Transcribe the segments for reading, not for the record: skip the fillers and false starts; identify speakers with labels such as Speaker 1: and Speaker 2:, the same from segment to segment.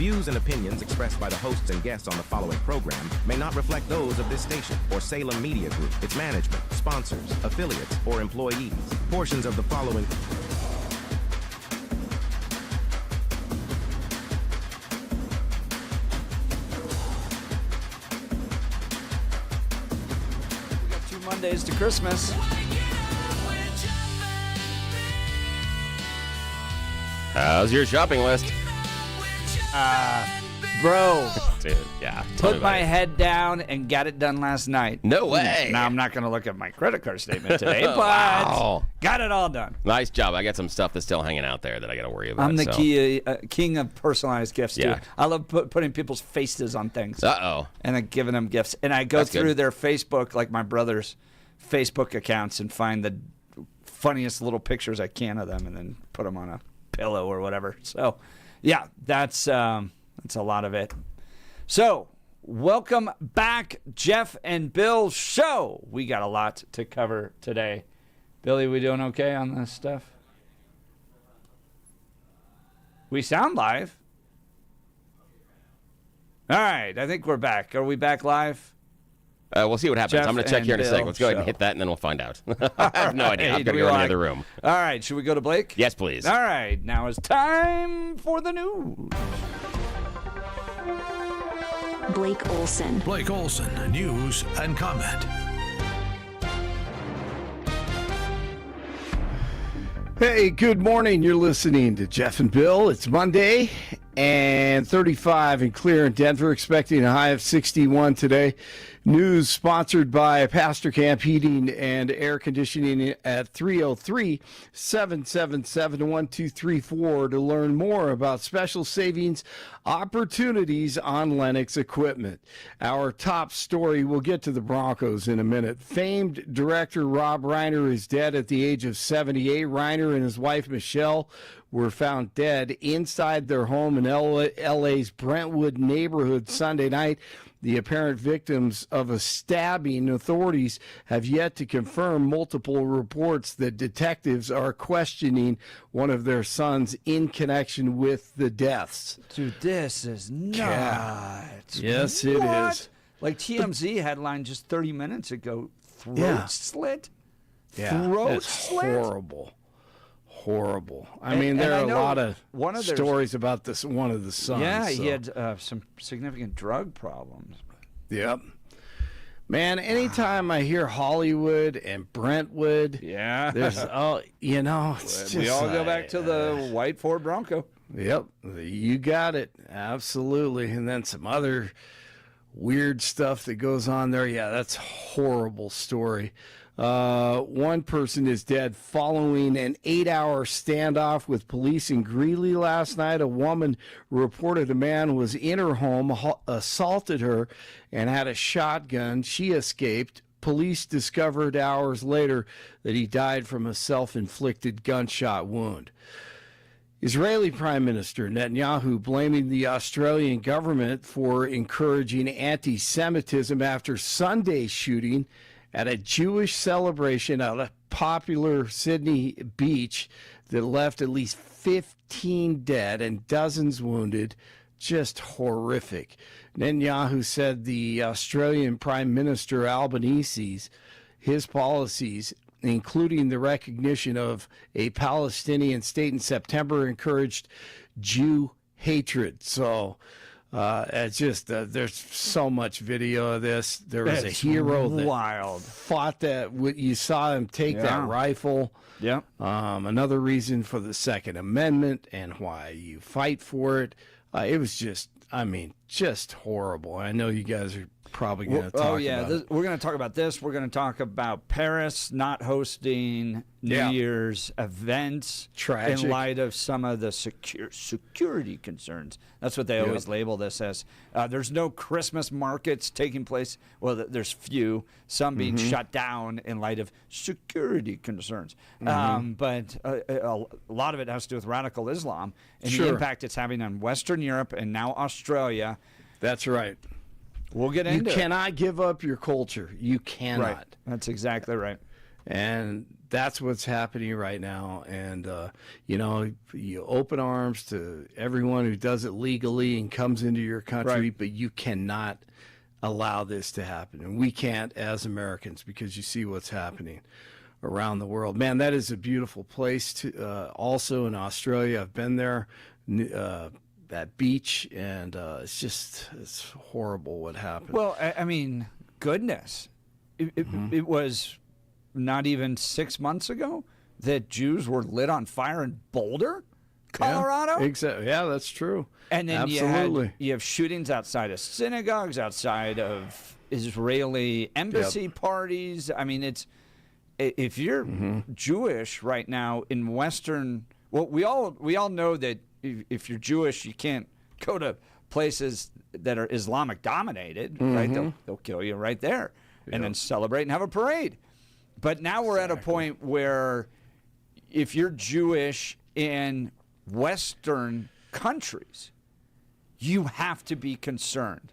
Speaker 1: views and opinions expressed by the hosts and guests on the following program may not reflect those of this station or Salem Media Group, its management, sponsors, affiliates, or employees. Portions of the following...
Speaker 2: We got 2 Mondays to Christmas.
Speaker 3: How's your shopping list?
Speaker 2: Bro,
Speaker 3: Dude, yeah. Tell me
Speaker 2: put
Speaker 3: about
Speaker 2: my
Speaker 3: it.
Speaker 2: head down and got it done last night.
Speaker 3: No way.
Speaker 2: Now, I'm not going to look at my credit card statement today, but
Speaker 3: Wow.
Speaker 2: got it all done.
Speaker 3: Nice job. I got some stuff that's still hanging out there that I got to worry about.
Speaker 2: I'm the
Speaker 3: so.
Speaker 2: king of personalized gifts,
Speaker 3: Yeah.
Speaker 2: too. I love putting people's faces on things.
Speaker 3: Uh-oh.
Speaker 2: And then giving them gifts. And I go
Speaker 3: That's
Speaker 2: through
Speaker 3: good.
Speaker 2: their Facebook, like my brother's Facebook accounts, and find the funniest little pictures I can of them and then put them on a pillow or whatever. So, yeah, that's a lot of it. So, welcome back, Jeff and Bill show. We got a lot to cover today. Billy, we doing okay on this stuff? We sound live. All right, I think we're back. Are we back live?
Speaker 3: We'll see what happens.
Speaker 2: Jeff
Speaker 3: I'm going to check here in a
Speaker 2: and
Speaker 3: second. Let's go ahead and
Speaker 2: Bill
Speaker 3: hit that, and then we'll find out. I have no idea.
Speaker 2: Hey,
Speaker 3: I've got to
Speaker 2: do
Speaker 3: go
Speaker 2: we
Speaker 3: in the
Speaker 2: like-
Speaker 3: other room.
Speaker 2: All right, should we go to Blake?
Speaker 3: Yes, please.
Speaker 2: All right, now it's time for the news.
Speaker 4: Blake Olson.
Speaker 5: Blake Olson, news and comment.
Speaker 6: Hey, good morning. You're listening to Jeff and Bill. It's Monday and 35 and clear in Denver, expecting a high of 61 today. News sponsored by Pastor Camp Heating and Air Conditioning at 303-777-1234 to learn more about special savings opportunities on Lennox equipment. Our top story, we'll get to the Broncos in a minute. Famed director Rob Reiner is dead at the age of 78. Reiner and his wife Michelle were found dead inside their home in LA's Brentwood neighborhood Sunday night. The apparent victims of a stabbing, authorities have yet to confirm multiple reports that detectives are questioning one of their sons in connection with the deaths.
Speaker 2: Dude, this is nuts.
Speaker 6: Yes, it
Speaker 2: What?
Speaker 6: is.
Speaker 2: Like TMZ headline just 30 minutes ago. Throat
Speaker 6: Yeah.
Speaker 2: slit?
Speaker 6: Yeah,
Speaker 2: Throat
Speaker 6: it's
Speaker 2: slit?
Speaker 6: horrible. Horrible. I
Speaker 2: And-
Speaker 6: mean, there
Speaker 2: and I
Speaker 6: are a
Speaker 2: know
Speaker 6: lot of
Speaker 2: one of their-
Speaker 6: stories about this. One of the sons.
Speaker 2: Yeah,
Speaker 6: so.
Speaker 2: he had some significant drug problems.
Speaker 6: Yep. Man, anytime I hear Hollywood and Brentwood,
Speaker 2: Yeah.
Speaker 6: there's it's just
Speaker 2: we all go
Speaker 6: like,
Speaker 2: back to the white Ford Bronco.
Speaker 6: Yep, you got it. Absolutely. And then some other weird stuff that goes on there. Yeah, that's a horrible story. One person is dead following an 8-hour standoff with police in Greeley last night. A woman reported a man was in her home, assaulted her, and had a shotgun. She escaped. Police discovered hours later that he died from a self-inflicted gunshot wound. Israeli Prime Minister Netanyahu blaming the Australian government for encouraging anti-Semitism after Sunday's shooting at a Jewish celebration at a popular Sydney beach that left at least 15 dead and dozens wounded. Just horrific. Netanyahu said the Australian Prime Minister Albanese's his policies, including the recognition of a Palestinian state in September, encouraged Jew hatred. So it's just there's so much video of this. There was
Speaker 2: It's
Speaker 6: a hero that
Speaker 2: wild.
Speaker 6: fought that. You saw him take
Speaker 2: Yeah.
Speaker 6: that rifle.
Speaker 2: Yep.
Speaker 6: Another reason for the Second Amendment and why you fight for it. It was just horrible. I know you guys are probably going to talk about it.
Speaker 2: We're going to talk about this. We're going to talk about Paris not hosting New
Speaker 6: Yeah.
Speaker 2: Year's events
Speaker 6: Tragic.
Speaker 2: in light of some of the security concerns. That's what they always label this as. There's no Christmas markets taking place. Well, there's few. Some being shut down in light of security concerns. But a lot of it has to do with radical Islam and the impact it's having on Western Europe and now Australia.
Speaker 6: That's right.
Speaker 2: We'll get
Speaker 6: You
Speaker 2: into it.
Speaker 6: cannot give up your culture. You cannot.
Speaker 2: Right. That's exactly right.
Speaker 6: And that's what's happening right now. And, you open arms to everyone who does it legally and comes into your country,
Speaker 2: Right.
Speaker 6: but you cannot allow this to happen. And we can't as Americans, because you see what's happening around the world. Man, that is a beautiful place. Also in Australia, I've been there, that beach, and it's horrible what happened.
Speaker 2: Well, I mean, goodness. It was not even 6 months ago that Jews were lit on fire in Boulder, Colorado.
Speaker 6: Yeah, exactly. Yeah, that's true.
Speaker 2: And then
Speaker 6: Absolutely.
Speaker 2: you have shootings outside of synagogues, outside of Israeli embassy parties. I mean, if you're Jewish right now in Western, well, we all know that if you're Jewish, you can't go to places that are Islamic dominated, right? They'll kill you right there, and then celebrate and have a parade. But now we're at a point where if you're Jewish in Western countries, you have to be concerned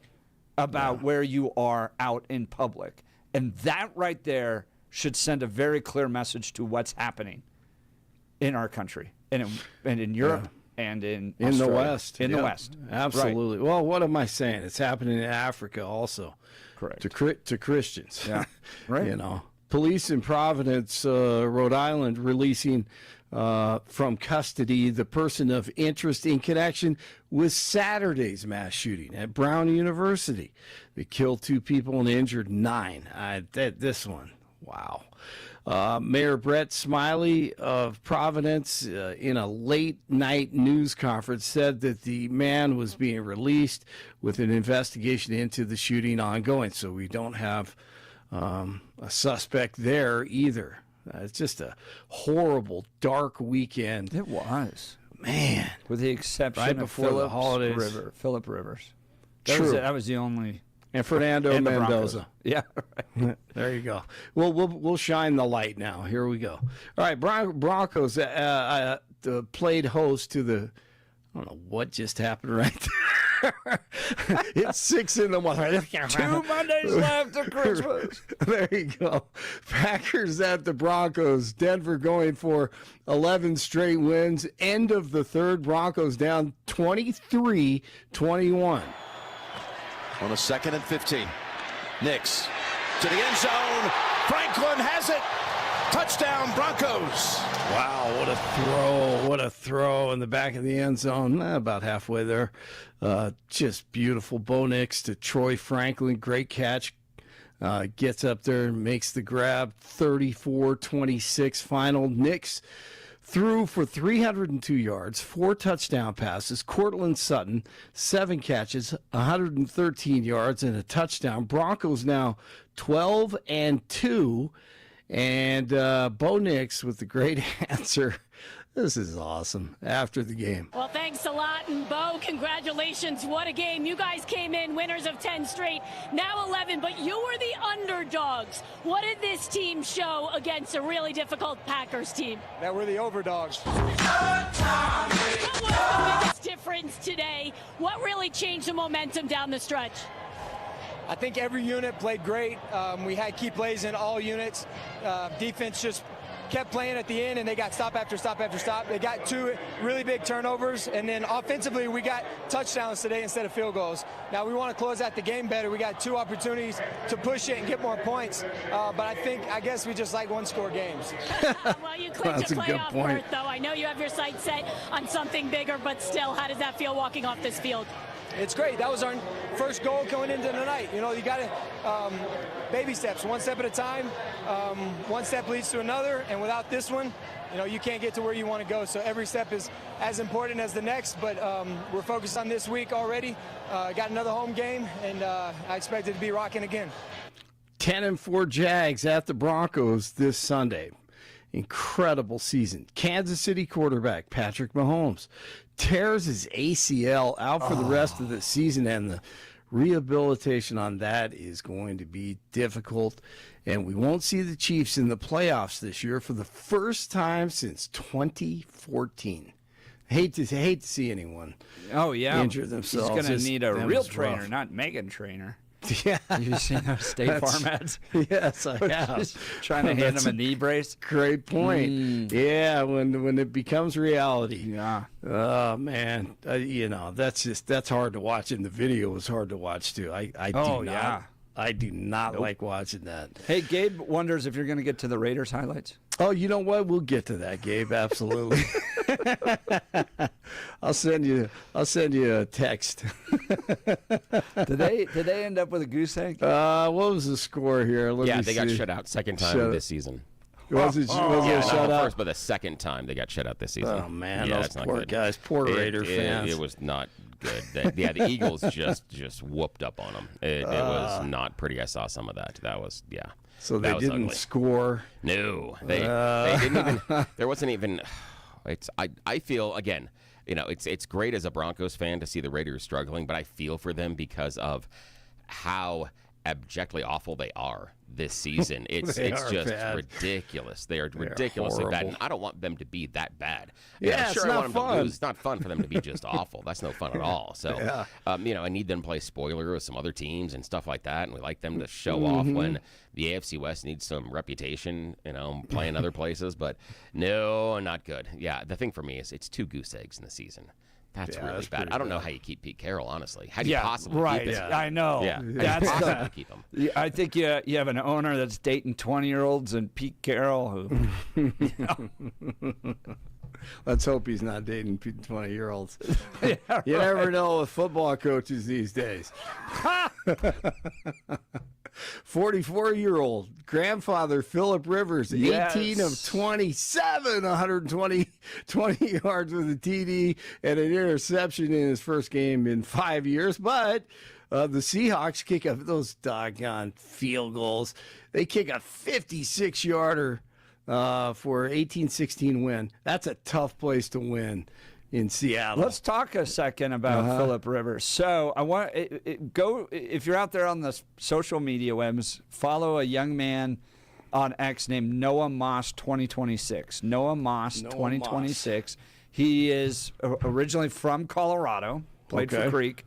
Speaker 2: about where you are out in public. And that right there should send a very clear message to what's happening in our country and in Europe and in
Speaker 6: the
Speaker 2: Australia.
Speaker 6: West.
Speaker 2: In the
Speaker 6: Yep.
Speaker 2: West.
Speaker 6: Absolutely.
Speaker 2: Right.
Speaker 6: Well, what am I saying? It's happening in Africa also.
Speaker 2: Correct.
Speaker 6: To Christians.
Speaker 2: Yeah. Right.
Speaker 6: Police in Providence, Rhode Island, releasing from custody the person of interest in connection with Saturday's mass shooting at Brown University. They killed 2 people and injured 9. This one, wow. Mayor Brett Smiley of Providence, in a late-night news conference, said that the man was being released with an investigation into the shooting ongoing. So we don't have a suspect there either. It's just a horrible, dark weekend.
Speaker 2: It was.
Speaker 6: Man.
Speaker 2: With the exception
Speaker 6: Right
Speaker 2: of
Speaker 6: before the holidays.
Speaker 2: Phillip Rivers.
Speaker 6: True.
Speaker 2: That was the only.
Speaker 6: And Fernando
Speaker 2: and the
Speaker 6: Mendoza.
Speaker 2: Yeah. Right.
Speaker 6: There you go. Well, we'll shine the light now. Here we go. All right, Broncos played host to the. I don't know what just happened right there. It's 6 in the morning.
Speaker 2: 2 Mondays left to Christmas.
Speaker 6: There you go. Packers at the Broncos. Denver going for 11 straight wins. End of the third. Broncos down 23-21.
Speaker 7: On a 2nd and 15. Nix to the end zone. Franklin has it. Touchdown, Broncos.
Speaker 6: Wow, what a throw. What a throw in the back of the end zone. About halfway there. Just beautiful. Bo Nix to Troy Franklin. Great catch. Gets up there and makes the grab. 34-26 final. Nix threw for 302 yards, 4 touchdown passes. Cortland Sutton, 7 catches, 113 yards, and a touchdown. Broncos now 12-2. And Bo Nix with the great answer. This is awesome after the game.
Speaker 8: Well, thanks a lot. And Bo, congratulations. What a game. You guys came in winners of 10 straight, now 11, but you were the underdogs. What did this team show against a really difficult Packers team?
Speaker 9: That we're the overdogs.
Speaker 8: What was the biggest difference today? What really changed the momentum down the stretch?
Speaker 9: I think every unit played great. We had key plays in all units. Defense just kept playing at the end, and they got stop after stop after stop. They got 2 really big turnovers, and then offensively, we got touchdowns today instead of field goals. Now, we want to close out the game better. We got 2 opportunities to push it and get more points, but I guess we just like one-score games.
Speaker 8: Well, you clinched a playoff berth, though. I know you have your sights set on something bigger, but still, how does that feel walking off this field?
Speaker 9: It's great. That was our first goal going into the night. You know, you got to baby steps, one step at a time. One step leads to another, and without this one, you know, you can't get to where you want to go. So every step is as important as the next, but we're focused on this week already. Got another home game, and I expect it to be rocking again.
Speaker 6: 10-4 Jags at the Broncos this Sunday. Incredible season. Kansas City quarterback Patrick Mahomes tears his ACL out for the rest of the season, and the rehabilitation on that is going to be difficult. And we won't see the Chiefs in the playoffs this year for the first time since 2014. Hate to see anyone
Speaker 2: injure
Speaker 6: themselves.
Speaker 2: He's going to need a real trainer,
Speaker 6: rough.
Speaker 2: not Megan Trainer.
Speaker 6: Yeah.
Speaker 2: You seen those State Farm ads?
Speaker 6: Yes, I have.
Speaker 2: Just trying to hand
Speaker 6: That's
Speaker 2: them a knee brace.
Speaker 6: Great point. Yeah, when it becomes reality.
Speaker 2: Yeah.
Speaker 6: Oh man, that's hard to watch. And the video was hard to watch too. I do not like watching that.
Speaker 2: Hey, Gabe wonders if you're going to get to the Raiders highlights.
Speaker 6: Oh, you know what? We'll get to that, Gabe. Absolutely. I'll send you a text.
Speaker 2: Did they end up with a goose egg?
Speaker 6: What was the score here? Let me
Speaker 3: They got
Speaker 6: see.
Speaker 3: shut out second time this season.
Speaker 6: Was it a
Speaker 3: Not
Speaker 6: shutout?
Speaker 3: first, but the second time they got shut out this season.
Speaker 6: Oh man,
Speaker 3: yeah,
Speaker 6: those
Speaker 3: that's not
Speaker 6: poor
Speaker 3: good.
Speaker 6: guys, poor Raider fans.
Speaker 3: It was not good. The Eagles just whooped up on them. It was not pretty. I saw some of that. That was
Speaker 6: So they
Speaker 3: that was
Speaker 6: didn't
Speaker 3: ugly.
Speaker 6: score.
Speaker 3: No, they didn't even. There wasn't even. I feel again. It's great as a Broncos fan to see the Raiders struggling, but I feel for them because of how abjectly awful they are this season. It's just
Speaker 6: bad.
Speaker 3: ridiculous. They are ridiculously bad, and I don't want them to be that bad.
Speaker 6: Yeah,
Speaker 3: sure,
Speaker 6: it's
Speaker 3: I
Speaker 6: not
Speaker 3: want them to
Speaker 6: fun.
Speaker 3: lose. It's not fun for them to be just awful. That's no fun at all. So, I need them to play spoiler with some other teams and stuff like that, and we like them to show off when the AFC West needs some reputation, playing other places. But no, not good. Yeah, the thing for me is it's 2 goose eggs in the season. That's really
Speaker 6: that's
Speaker 3: bad.
Speaker 6: pretty
Speaker 3: I don't know
Speaker 6: bad.
Speaker 3: how you keep Pete Carroll, honestly. How do you possibly
Speaker 2: right.
Speaker 3: keep him?
Speaker 2: I know.
Speaker 3: Yeah,
Speaker 2: That's
Speaker 3: how do you possibly keep him?
Speaker 2: I think you have an owner that's dating 20-year-olds and Pete Carroll who.
Speaker 6: Let's hope he's not dating 20-year-olds. You never know with football coaches these days. 44-year-old grandfather Philip Rivers, 18 of 27, 120 yards with a TD and an interception in his first game in 5 years. But the Seahawks kick those doggone field goals. They kick a 56-yarder for 18-16 win. That's a tough place to win in Seattle.
Speaker 2: Let's talk a second about Philip Rivers. So I want go if you're out there on the social media webs, follow a young man on X named Noah Moss 2026. Noah Moss 2026. He is originally from Colorado, played for Creek.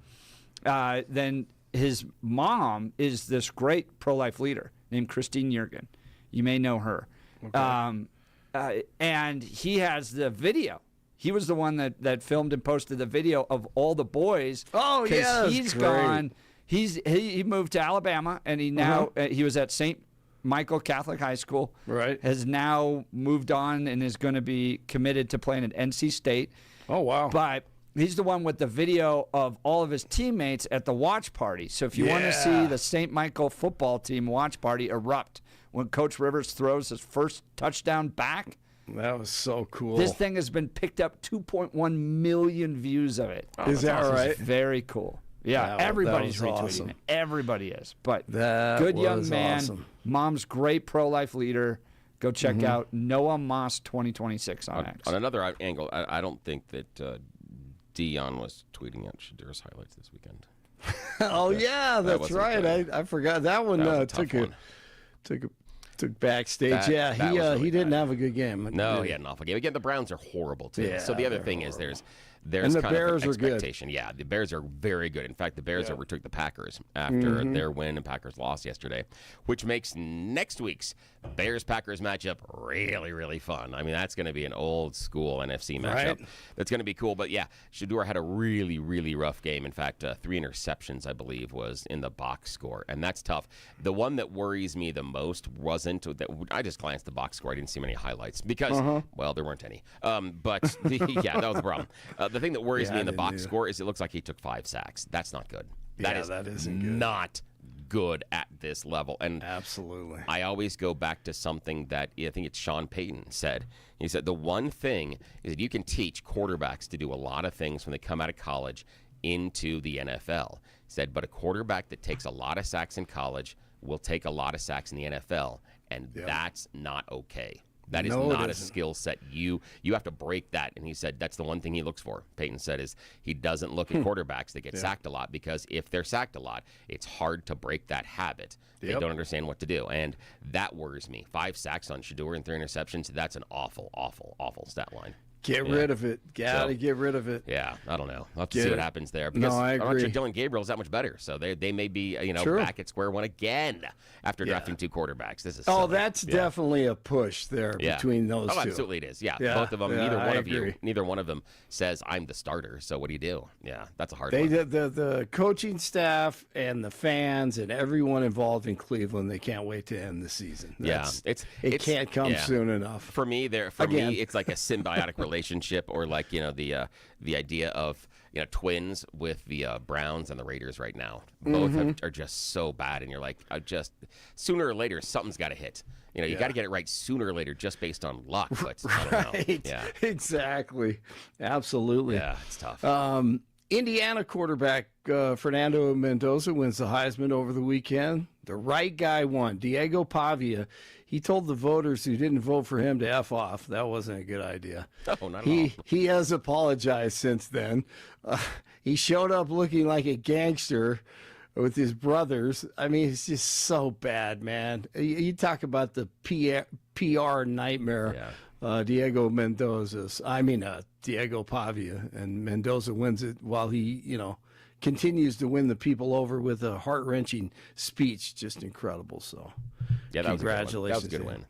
Speaker 2: Then his mom is this great pro-life leader named Christine Jurgen. You may know her. And he has the video. He was the one that filmed and posted the video of all the boys.
Speaker 6: Oh, yeah,
Speaker 2: he's gone. He moved to Alabama, and he now he was at St. Michael Catholic High School.
Speaker 6: Right.
Speaker 2: Has now moved on and is going to be committed to playing at NC State.
Speaker 6: Oh, wow.
Speaker 2: But he's the one with the video of all of his teammates at the watch party. So if you want to see the St. Michael football team watch party erupt when Coach Rivers throws his first touchdown back.
Speaker 6: That was so cool.
Speaker 2: This thing has been picked up 2.1 million views of it.
Speaker 6: Is that
Speaker 2: Awesome.
Speaker 6: right?
Speaker 2: It's very cool. Yeah,
Speaker 6: That
Speaker 2: everybody's
Speaker 6: was
Speaker 2: retweeting
Speaker 6: awesome.
Speaker 2: it. Everybody is. But
Speaker 6: That
Speaker 2: good young
Speaker 6: was
Speaker 2: man.
Speaker 6: awesome.
Speaker 2: Mom's great pro-life leader. Go check out Noah Moss 2026 on X.
Speaker 3: On another angle, I don't think that Dion was tweeting out Shadur's highlights this weekend.
Speaker 6: Oh yeah, that's
Speaker 3: wasn't
Speaker 6: right.
Speaker 3: good.
Speaker 6: I forgot that one.
Speaker 3: That was a tough
Speaker 6: Took backstage.
Speaker 3: That was really
Speaker 6: he didn't
Speaker 3: bad.
Speaker 6: have a good game.
Speaker 3: No, he had an awful game. Again, the Browns are horrible too.
Speaker 6: Yeah,
Speaker 3: so the other
Speaker 6: they're
Speaker 3: thing is
Speaker 6: horrible.
Speaker 3: there's
Speaker 6: And the
Speaker 3: kind
Speaker 6: Bears
Speaker 3: of
Speaker 6: are
Speaker 3: an
Speaker 6: good.
Speaker 3: expectation. Yeah, the Bears are very good. In fact, the Bears overtook the Packers after their win and Packers lost yesterday, which makes next week's Bears-Packers matchup really, really fun. I mean, that's going to be an old school NFC matchup.
Speaker 6: Right.
Speaker 3: That's going to be cool. But yeah, Shadur had a really, really rough game. In fact, 3 interceptions, I believe, was in the box score, and that's tough. The one that worries me the most wasn't that I just glanced at the box score. I didn't see many highlights because, well, there weren't any. But yeah, that was the problem. The thing that worries me in the box score is it looks like he took 5 sacks. That's not good. That
Speaker 6: isn't good.
Speaker 3: Not good at this level. And
Speaker 6: Absolutely.
Speaker 3: I always go back to something that I think it's Sean Payton said. He said the one thing is that you can teach quarterbacks to do a lot of things when they come out of college into the NFL. He said, but a quarterback that takes a lot of sacks in college will take a lot of sacks in the NFL, and that's not okay. That is not a skill set. You have to break that. And he said that's the one thing he looks for. Peyton said is he doesn't look at quarterbacks that get sacked a lot, because if they're sacked a lot, it's hard to break that habit. They don't understand what to do. And that worries me. 5 sacks on Shadur and 3 interceptions, that's an awful, awful, awful stat line.
Speaker 6: Get rid of it. Gotta get rid of it.
Speaker 3: Yeah, I don't know. I'll have to see what happens there. Because
Speaker 6: I
Speaker 3: I'm not
Speaker 6: agree.
Speaker 3: sure Dylan Gabriel's that much better. So they may be, back at square one again after drafting 2 quarterbacks. This is silly.
Speaker 6: That's definitely a push there between those two.
Speaker 3: Oh, absolutely it is. Yeah, both of them. Neither one of them says I'm the starter. So what do you do? Yeah, that's a hard one.
Speaker 6: The coaching staff and the fans and everyone involved in Cleveland, they can't wait to end the season. It can't come soon enough.
Speaker 3: For me, me, it's like a symbiotic relationship, or like the idea of twins with the Browns and the Raiders right now. Both are just so bad, and you're like, sooner or later something's got to hit. You got to get it right sooner or later, just based on luck. But I don't know. Yeah,
Speaker 6: exactly, absolutely.
Speaker 3: Yeah, it's tough.
Speaker 6: Indiana quarterback Fernando Mendoza wins the Heisman over the weekend. The right guy won. Diego Pavia. He told the voters who didn't vote for him to F off. That wasn't a good idea.
Speaker 3: No, not at all.
Speaker 6: He has apologized since then. He showed up looking like a gangster with his brothers. I mean, it's just so bad, man. You talk about the PR nightmare. Yeah. Diego Pavia, and Mendoza wins it while he, continues to win the people over with a heart-wrenching speech. Just incredible. So,
Speaker 3: yeah,
Speaker 6: congratulations.
Speaker 3: That was a good win.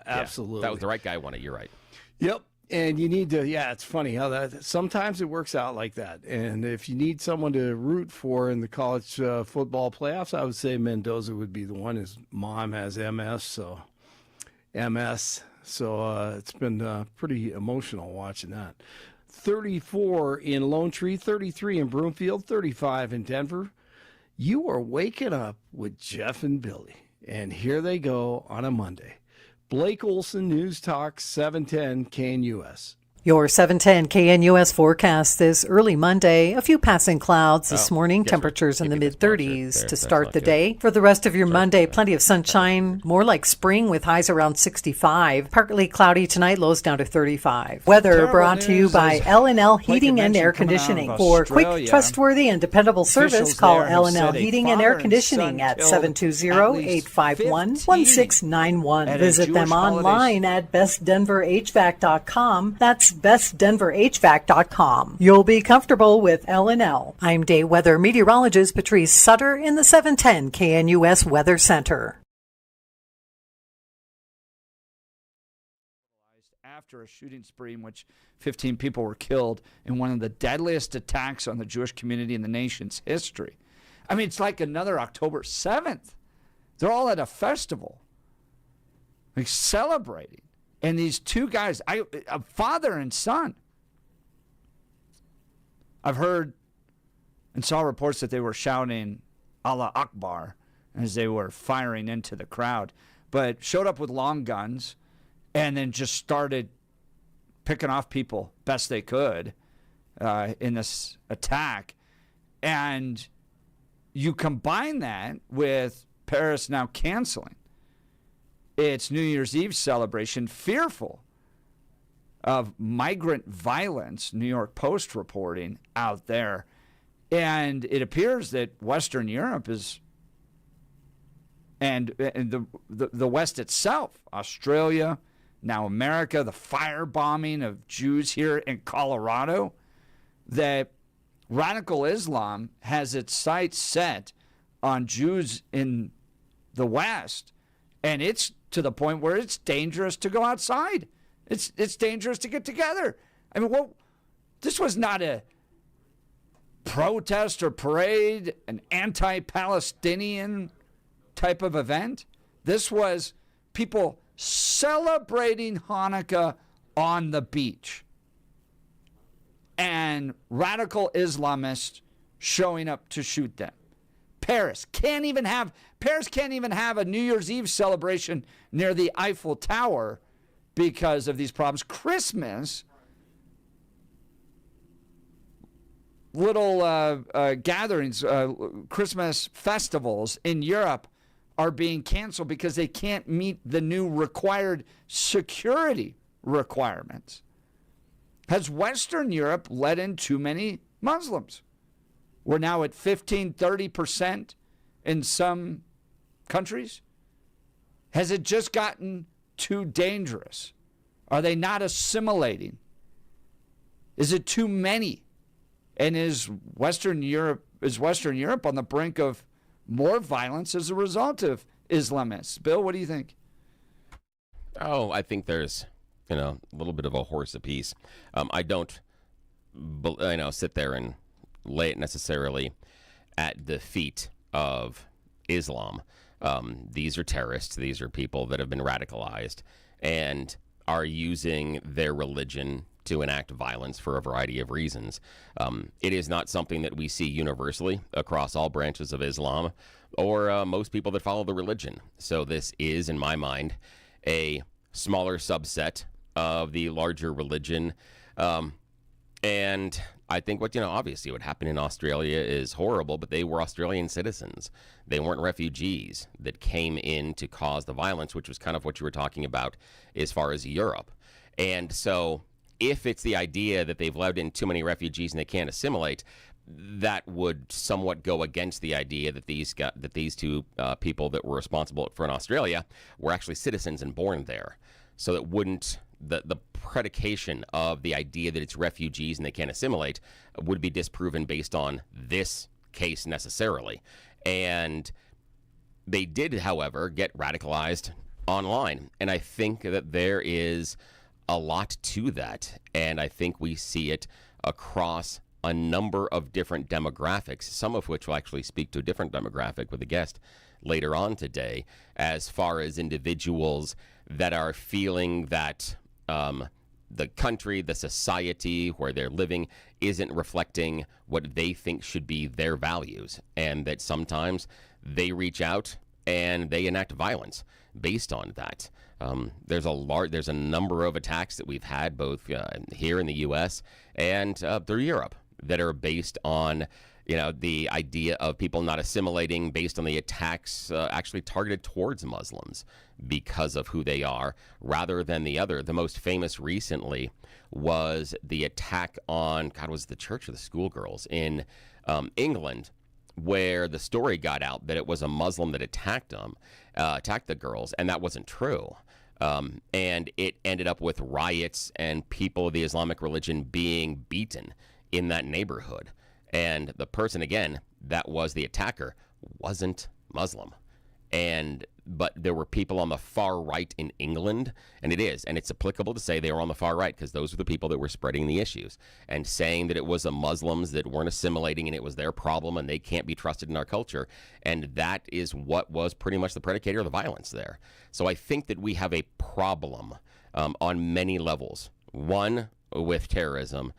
Speaker 6: Absolutely.
Speaker 3: That was the right guy won it. You're right.
Speaker 6: Yep. And you need to, it's funny how that sometimes it works out like that. And if you need someone to root for in the college football playoffs, I would say Mendoza would be the one. His mom has MS. So it's been pretty emotional watching that. 34 in Lone Tree, 33 in Broomfield, 35 in Denver. You are waking up with Jeff and Billy. And here they go on a Monday. Blake Olson, News Talk, 710 KNUS.
Speaker 10: Your 710 KNUS forecast this early Monday. A few passing clouds this morning. Temperatures in the mid-30s to start the day. For the rest of your Monday, plenty of sunshine. More like spring with highs around 65. Partly cloudy tonight, lows down to 35. Weather brought to you by L&L Heating and Air Conditioning. For quick, trustworthy, and dependable service, call L&L Heating and Air Conditioning at 720-851-1691. Visit them online at bestdenverhvac.com. That's bestdenverhvac.com. You'll be comfortable with L&L. I'm day weather meteorologist Patrice Sutter in the 710 KNUS Weather Center.
Speaker 2: After a shooting spree in which 15 people were killed in one of the deadliest attacks on the Jewish community in the nation's history. I mean, it's like another October 7th. They're all at a festival, like celebrating. And these two guys, a father and son, I've heard and saw reports that they were shouting Allah Akbar as they were firing into the crowd, but showed up with long guns and then just started picking off people best they could in this attack. And you combine that with Paris now canceling its New Year's Eve celebration, fearful of migrant violence, New York Post reporting out there. And it appears that Western Europe is, and the West itself, Australia, now America, the firebombing of Jews here in Colorado, that radical Islam has its sights set on Jews in the West, and it's to the point where it's dangerous to go outside. It's dangerous to get together. I mean, this was not a protest or parade, an anti-Palestinian type of event. This was people celebrating Hanukkah on the beach, and radical Islamists showing up to shoot them. Paris can't even have a New Year's Eve celebration near the Eiffel Tower because of these problems. Christmas, little gatherings, Christmas festivals in Europe are being canceled because they can't meet the new required security requirements. Has Western Europe let in too many Muslims? We're now at 15-30% in some countries. Has it just gotten too dangerous? Are they not assimilating? Is it too many? And is Western Europe on the brink of more violence as a result of Islamists? Bill, what do you think?
Speaker 3: Oh, I think there's, a little bit of a horse apiece. I don't, sit there and lay it necessarily at the feet of Islam. These are terrorists. These are people that have been radicalized and are using their religion to enact violence for a variety of reasons. It is not something that we see universally across all branches of Islam or most people that follow the religion. So this is, in my mind, a smaller subset of the larger religion. And I think obviously what happened in Australia is horrible, but they were Australian citizens. They weren't refugees that came in to cause the violence, which was kind of what you were talking about as far as Europe. And so if it's the idea that they've allowed in too many refugees and they can't assimilate, that would somewhat go against the idea that these two people that were responsible for in Australia were actually citizens and born there. So it wouldn't, the predication of the idea that it's refugees and they can't assimilate would be disproven based on this case necessarily. And they did, however, get radicalized online. And I think that there is a lot to that. And I think we see it across a number of different demographics, some of which will actually speak to a different demographic with a guest later on today, as far as individuals that are feeling that the country, the society where they're living isn't reflecting what they think should be their values, and that sometimes they reach out and they enact violence based on that. There's a number of attacks that we've had both here in the U.S. and through Europe that are based on the idea of people not assimilating, based on the attacks actually targeted towards Muslims because of who they are rather than the other. The most famous recently was the attack on, was it the church or the schoolgirls in England, where the story got out that it was a Muslim that attacked the girls, and that wasn't true. And it ended up with riots and people of the Islamic religion being beaten in that neighborhood. And the person, again, that was the attacker, wasn't Muslim. But there were people on the far right in England, and it's applicable to say they were on the far right because those were the people that were spreading the issues and saying that it was the Muslims that weren't assimilating and it was their problem and they can't be trusted in our culture. And that is what was pretty much the predicator of the violence there. So I think that we have a problem on many levels. One, with terrorism.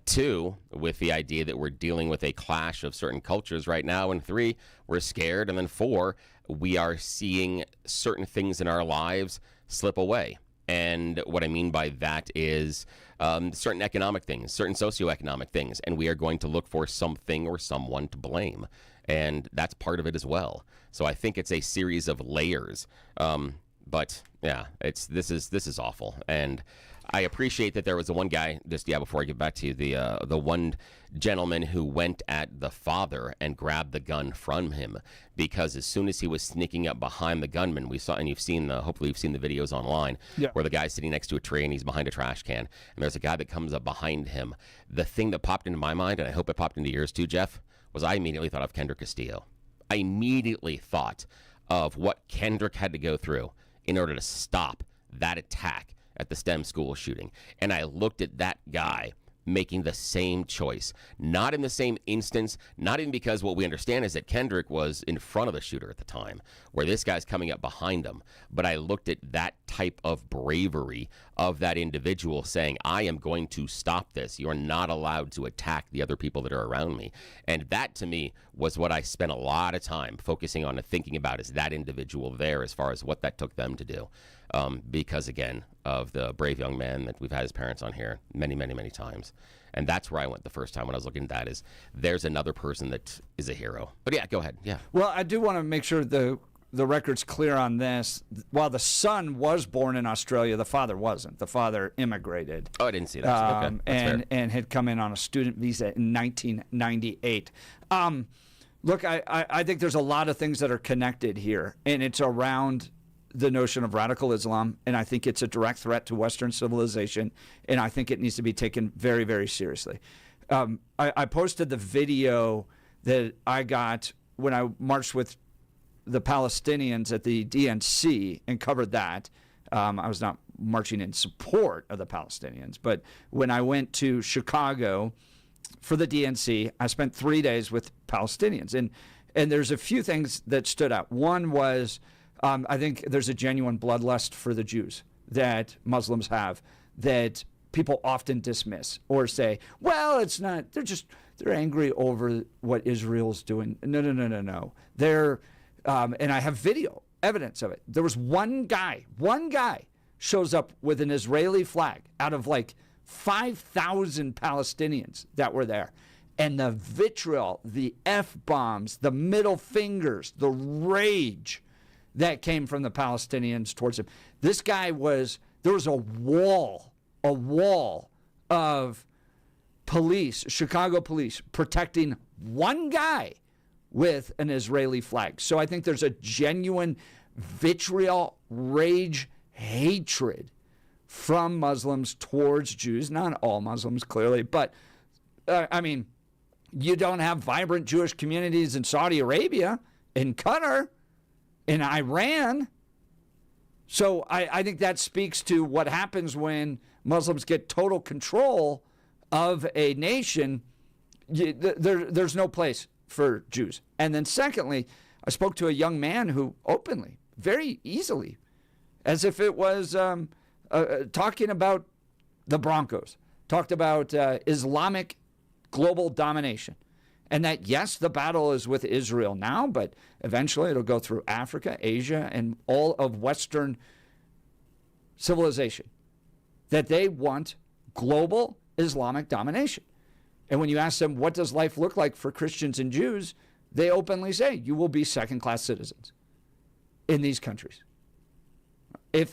Speaker 3: Two, with the idea that we're dealing with a clash of certain cultures right now. And three, we're scared. And then four, we are seeing certain things in our lives slip away. And what I mean by that is certain economic things, certain socioeconomic things. And we are going to look for something or someone to blame. And that's part of it as well. So I think it's a series of layers. But yeah, this is awful. And I appreciate that there was the one guy, before I get back to you, the one gentleman who went at the father and grabbed the gun from him, because as soon as he was sneaking up behind the gunman, we saw, and hopefully you've seen the videos online, where the guy's sitting next to a tree and he's behind a trash can, and there's a guy that comes up behind him. The thing that popped into my mind, and I hope it popped into yours too, Jeff, was I immediately thought of Kendrick Castillo. I immediately thought of what Kendrick had to go through in order to stop that attack at the STEM school shooting. And I looked at that guy making the same choice, not in the same instance, not even because what we understand is that Kendrick was in front of the shooter at the time, where this guy's coming up behind him. But I looked at that type of bravery of that individual saying, I am going to stop this. You're not allowed to attack the other people that are around me. And that, to me, was what I spent a lot of time focusing on and thinking about, is that individual there as far as what that took them to do. Because, again, of the brave young man that we've had his parents on here many, many, many times. And that's where I went the first time when I was looking at that, is there's another person that is a hero. But yeah, go ahead. Yeah.
Speaker 2: Well, I do want to make sure the record's clear on this. While the son was born in Australia, the father wasn't. The father immigrated.
Speaker 3: Oh, I didn't see that. Okay.
Speaker 2: And had come in on a student visa in 1998. Look, I think there's a lot of things that are connected here, and it's around the notion of radical Islam, and I think it's a direct threat to Western civilization, and I think it needs to be taken very, very seriously. I posted the video that I got when I marched with the Palestinians at the DNC and covered that. I was not marching in support of the Palestinians, but when I went to Chicago for the DNC, I spent 3 days with Palestinians, and there's a few things that stood out. One was I think there's a genuine bloodlust for the Jews that Muslims have that people often dismiss or say, well, it's not, they're angry over what Israel's doing. No. They're, and I have video evidence of it. There was one guy shows up with an Israeli flag out of like 5,000 Palestinians that were there. And the vitriol, the F-bombs, the middle fingers, the rage that came from the Palestinians towards him. This guy there was a wall of police, Chicago police, protecting one guy with an Israeli flag. So I think there's a genuine vitriol, rage, hatred from Muslims towards Jews. Not all Muslims, clearly, but I mean, you don't have vibrant Jewish communities in Saudi Arabia, in Qatar, in Iran. So I think that speaks to what happens when Muslims get total control of a nation. There's no place for Jews. And then secondly, I spoke to a young man who openly, very easily, as if it was talking about the Broncos, talked about Islamic global domination. And that, yes, the battle is with Israel now, but eventually it'll go through Africa, Asia, and all of Western civilization. That they want global Islamic domination. And when you ask them, what does life look like for Christians and Jews, they openly say, you will be second-class citizens in these countries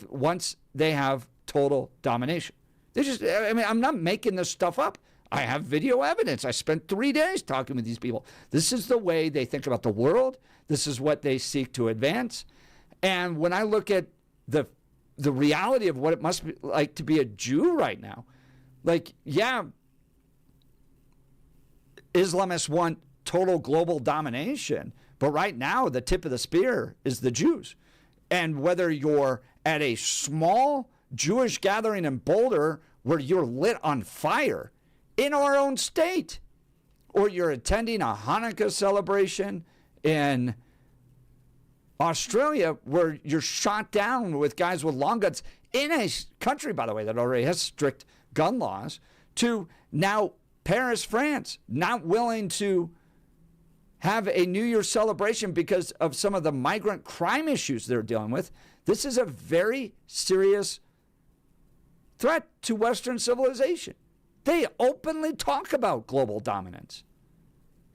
Speaker 2: once they have total domination. I'm not making this stuff up. I have video evidence. I spent 3 days talking with these people. This is the way they think about the world. This is what they seek to advance. And when I look at the reality of what it must be like to be a Jew right now, like, yeah, Islamists want total global domination, but right now the tip of the spear is the Jews. And whether you're at a small Jewish gathering in Boulder where you're lit on fire in our own state, or you're attending a Hanukkah celebration in Australia where you're shot down with guys with long guns in a country, by the way, that already has strict gun laws, to now Paris, France, not willing to have a New Year's celebration because of some of the migrant crime issues they're dealing with. This is a very serious threat to Western civilization. They openly talk about global dominance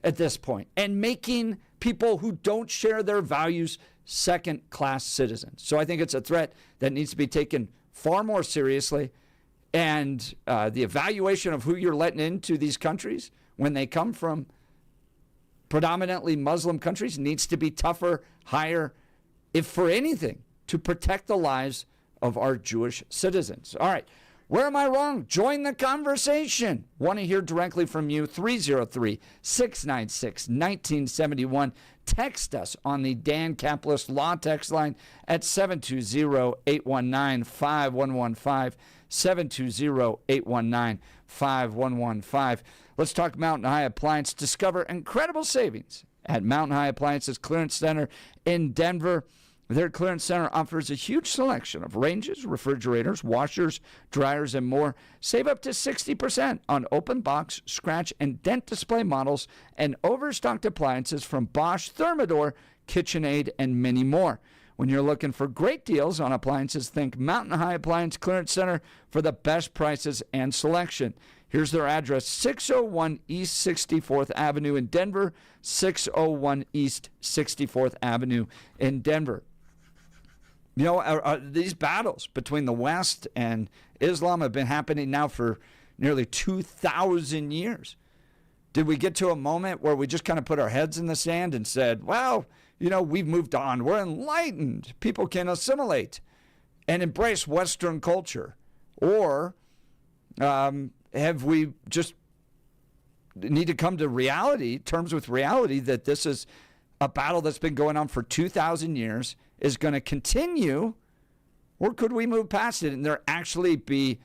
Speaker 2: at this point and making people who don't share their values second-class citizens. So I think it's a threat that needs to be taken far more seriously. And the evaluation of who you're letting into these countries when they come from predominantly Muslim countries needs to be tougher, higher, if for anything, to protect the lives of our Jewish citizens. All right. Where am I wrong? Join the conversation. Want to hear directly from you? 303-696-1971. Text us on the Dan Capitalist Law text line at 720-819-5115. 720-819-5115. Let's talk Mountain High Appliance. Discover incredible savings at Mountain High Appliances Clearance Center in Denver. Their clearance center offers a huge selection of ranges, refrigerators, washers, dryers, and more. Save up to 60% on open box, scratch, and dent display models and overstocked appliances from Bosch, Thermador, KitchenAid, and many more. When you're looking for great deals on appliances, think Mountain High Appliance Clearance Center for the best prices and selection. Here's their address, 601 East 64th Avenue in Denver, 601 East 64th Avenue in Denver. You know, these battles between the West and Islam have been happening now for nearly 2,000 years. Did we get to a moment where we just kind of put our heads in the sand and said, well, we've moved on. We're enlightened. People can assimilate and embrace Western culture? Or have we just need to come to reality, terms with reality, that this is a battle that's been going on for 2,000 years, is going to continue? Or could we move past it and there actually be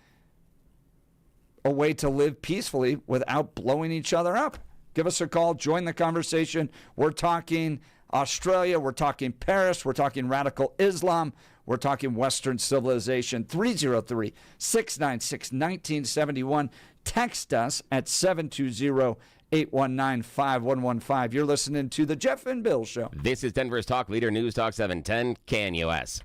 Speaker 2: a way to live peacefully without blowing each other up? Give us a call. Join the conversation. We're talking Australia. We're talking Paris. We're talking radical Islam. We're talking Western civilization. 303-696-1971. Text us at 720-819-5115. You're listening to The Jeff and Bill Show.
Speaker 3: This is Denver's Talk Leader, News Talk 710, KNUS.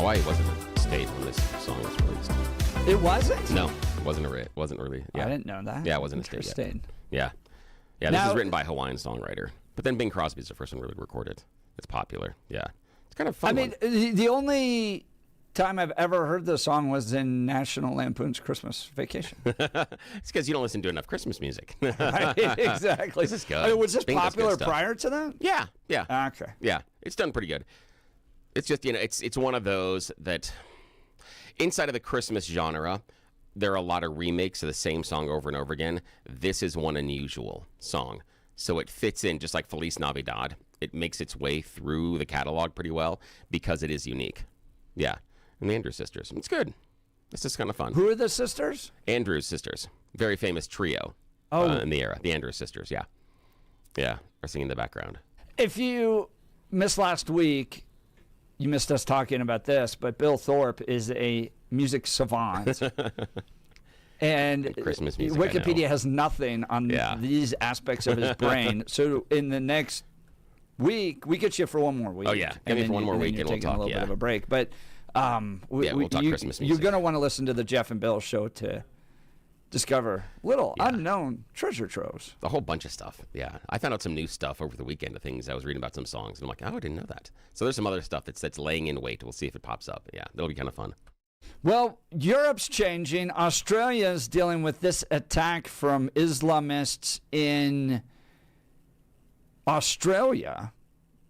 Speaker 3: Hawaii wasn't a state when this song was released.
Speaker 2: It wasn't?
Speaker 3: No, it wasn't really. Yeah.
Speaker 2: I didn't know that.
Speaker 3: Yeah, it wasn't a state yet.
Speaker 2: Interesting.
Speaker 3: Yeah. Yeah, this is written by a Hawaiian songwriter. But then Bing Crosby's the first one really recorded. It's popular. Yeah. It's kind of fun.
Speaker 2: I mean, the only time I've ever heard the song was in National Lampoon's Christmas Vacation.
Speaker 3: It's because you don't listen to enough Christmas music.
Speaker 2: Right, exactly.
Speaker 3: This is good.
Speaker 2: I mean, was this
Speaker 3: Bing does good
Speaker 2: popular
Speaker 3: stuff.
Speaker 2: prior to that?
Speaker 3: Yeah. Yeah.
Speaker 2: Okay.
Speaker 3: Yeah. It's done pretty good. It's just, it's one of those that inside of the Christmas genre, there are a lot of remakes of the same song over and over again. This is one unusual song. So it fits in just like Feliz Navidad. It makes its way through the catalog pretty well because it is unique. Yeah. And the Andrews Sisters. It's good. It's just kind of fun.
Speaker 2: Who are the sisters?
Speaker 3: Andrews Sisters. Very famous trio in the era. The Andrews Sisters, yeah. Yeah, are singing in the background.
Speaker 2: If you missed last week, you missed us talking about this, but Bill Thorpe is a music savant. And
Speaker 3: Christmas music,
Speaker 2: Wikipedia has nothing on these aspects of his brain. So in the next week, we get you for one more week.
Speaker 3: Oh, yeah. Give me for one more week and we'll talk,
Speaker 2: a little bit of a break. But
Speaker 3: we'll talk Christmas music.
Speaker 2: You're going to want to listen to the Jeff and Bill show to discover little unknown treasure troves.
Speaker 3: A whole bunch of stuff, yeah. I found out some new stuff over the weekend of things. I was reading about some songs, and I'm like, oh, I didn't know that. So there's some other stuff that's laying in wait. We'll see if it pops up. Yeah, that'll be kind of fun.
Speaker 2: Well, Europe's changing. Australia's dealing with this attack from Islamists in Australia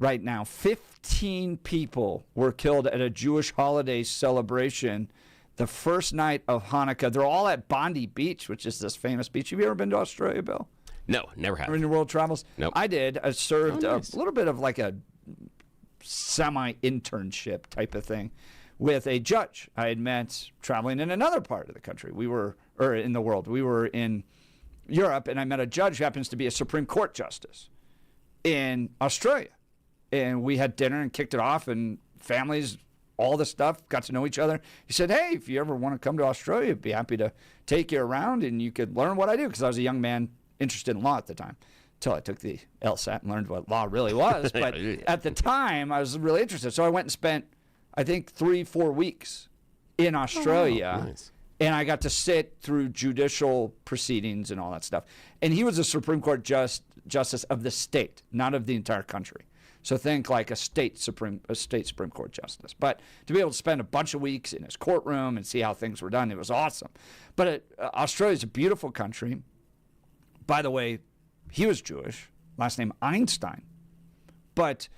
Speaker 2: right now. 15 people were killed at a Jewish holiday celebration the first night of Hanukkah. They're all at Bondi Beach, which is this famous beach. Have you ever been to Australia, Bill?
Speaker 3: No, never have.
Speaker 2: Or in your world travels?
Speaker 3: Nope.
Speaker 2: I did. I served
Speaker 3: nice.
Speaker 2: a little bit of like a semi-internship type of thing with a judge I had met traveling in another part of the country. Or in the world. We were in Europe, and I met a judge who happens to be a Supreme Court justice in Australia. And we had dinner and kicked it off, and families, all the stuff, got to know each other. He said, hey, if you ever want to come to Australia, I'd be happy to take you around, and you could learn what I do, because I was a young man interested in law at the time, until I took the LSAT and learned what law really was. But at the time, I was really interested. So I went and spent, I think, 3-4 weeks in Australia.
Speaker 3: Oh, nice.
Speaker 2: And I got to sit through judicial proceedings and all that stuff. And he was a Supreme Court justice of the state, not of the entire country. So think like a state Supreme Court justice. But to be able to spend a bunch of weeks in his courtroom and see how things were done, it was awesome. But Australia's a beautiful country. By the way, he was Jewish, last name Einstein. But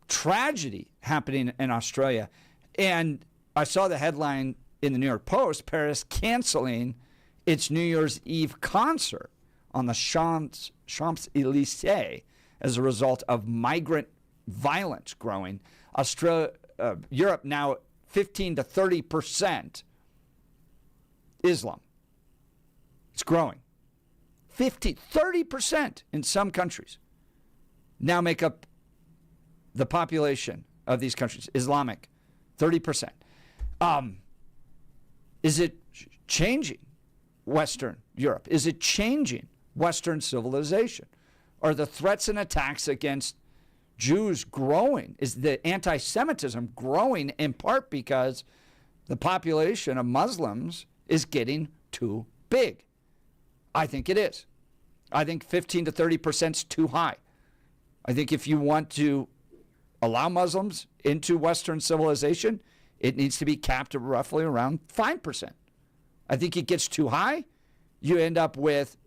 Speaker 2: tragedy happening in Australia. And I saw the headline in the New York Post, Paris canceling its New Year's Eve concert on the Champs-Élysées as a result of migrant violence growing. Europe now 15 to 30% Islam. It's growing. 30% in some countries now make up the population of these countries. Islamic, 30%. Is it changing Western Europe? Is it changing Western civilization? Are the threats and attacks against Jews growing? Is the anti-Semitism growing in part because the population of Muslims is getting too big? I think it is. I think 15 to 30% is too high. I think if you want to allow Muslims into Western civilization, it needs to be capped at roughly around 5%. I think it gets too high. You end up with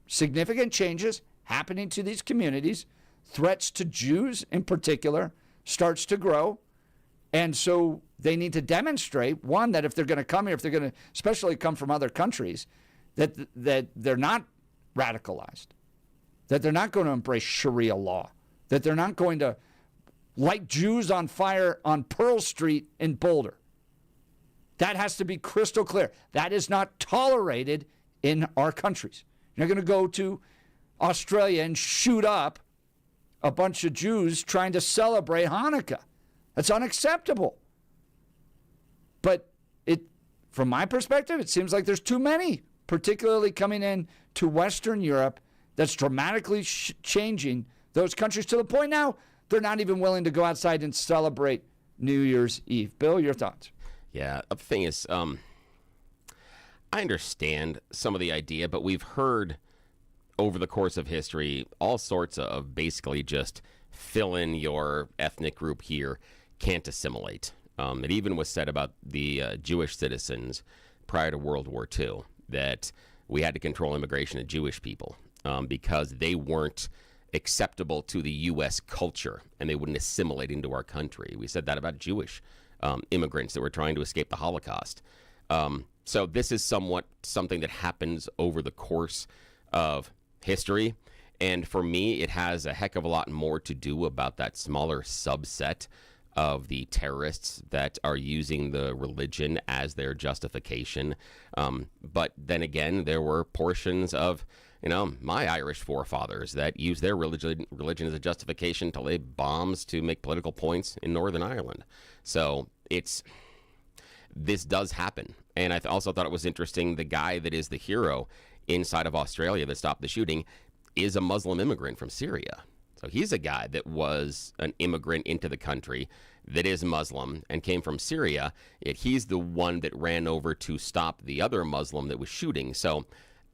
Speaker 2: significant changes happening to these communities. Threats to Jews in particular starts to grow. And so they need to demonstrate, one, that if they're going to come here, if they're going to especially come from other countries, that they're not radicalized, that they're not going to embrace Sharia law, that they're not going to light Jews on fire on Pearl Street in Boulder. That has to be crystal clear. That is not tolerated in our countries. You're not going to go to Australia and shoot up a bunch of Jews trying to celebrate Hanukkah. That's unacceptable. But from my perspective, it seems like there's too many, particularly coming in to Western Europe, that's dramatically changing those countries to the point now they're not even willing to go outside and celebrate New Year's Eve. Bill, your thoughts?
Speaker 3: Yeah, the thing is, I understand some of the idea, but we've heard over the course of history all sorts of basically just fill in your ethnic group here, can't assimilate. It even was said about the Jewish citizens prior to World War II that we had to control immigration of Jewish people because they weren't acceptable to the U.S. culture and they wouldn't assimilate into our country. We said that about Jewish immigrants that were trying to escape the Holocaust. So this is somewhat something that happens over the course of history. And for me, it has a heck of a lot more to do about that smaller subset of the terrorists that are using the religion as their justification. But then again, there were portions of, my Irish forefathers that used their religion as a justification to lay bombs to make political points in Northern Ireland. So this does happen. And I also thought it was interesting, the guy that is the hero inside of Australia that stopped the shooting is a Muslim immigrant from Syria. So he's a guy that was an immigrant into the country that is Muslim and came from Syria. Yet he's the one that ran over to stop the other Muslim that was shooting. So